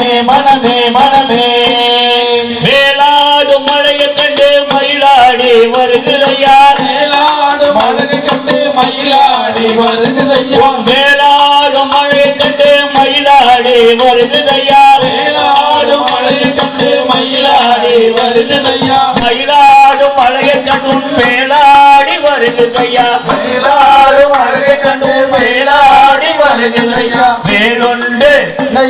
மனமே மனமே மனமே வேளாடும் மழையை கண்டு மயிலாடி வருகுதையா வேளாடும் மழையை கண்டு மயிலாடி வருகுதையா வேளாடும் மழையை கண்டு மயிலாடி வருகுதையா வேளாடும் மழையை கண்டு மயிலாடி வருகுதையா மயிலாடும் மழையை கண்டு மேலாடி வருகுதையா வேளாடும் மழையை கண்டு மேலாடி வருகுதையா வேலுண்டு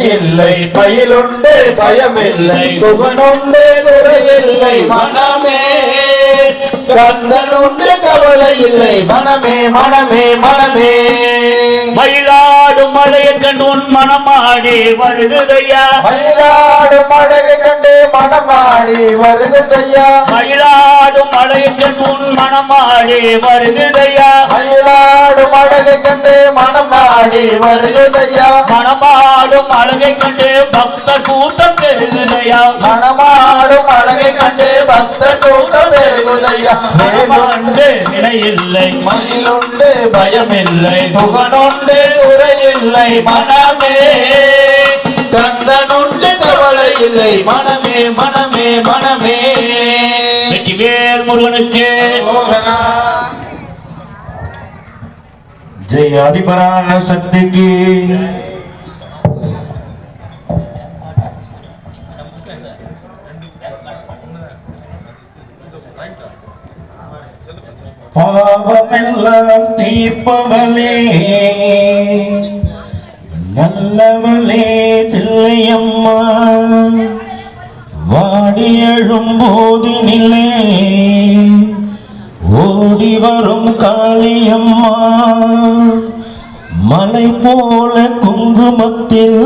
இல்லை பயிலுண்டு பயமில்லை புகனுண்டு குறையில்லை மனமே கந்தனுண்டு கவலை இல்லை மனமே மனமே மனமே மயிலாடும் மழையை கண்டு உன் மனமாடி வருகுதையா மயிலாடும் மழையை கண்டு மனமாடி வருகுதையா மயிலாடும் மழையை கண்டு உன் மனமாடி வருகுதையா மயிலாடும் மழையை கண்டு மனமாடி வருகுதையா மனமாடும் அழகை கண்டு பக்த கூட்டம் பெருகுதையா மனமாடும் அழகை கண்டு பக்த கூட்டம் பெருகுதையா வேலுண்டு நிலையில்லை மயிலுண்டு பயமில்லை புகனுண்டு உரையில்லை மனமே கந்தனுண்டு கவலை இல்லை மனமே மனமே மனமே வெற்றிவேல் முருகனுக்கு ஜெய் ஆதிபராசக்திக்கு பாவமெல்லாம் தீர்ப்பவளே நல்லவளே தில்லையம்மா வாடி எழும்போது நிலை ஓடி வரும் காளியம்மா மலை போல குங்குமத்தில்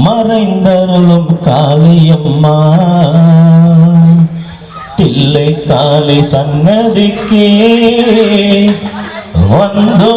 மறைந்தருளும் காளியம்மா தில்லை காளி சன்னதிக்கு வந்தோ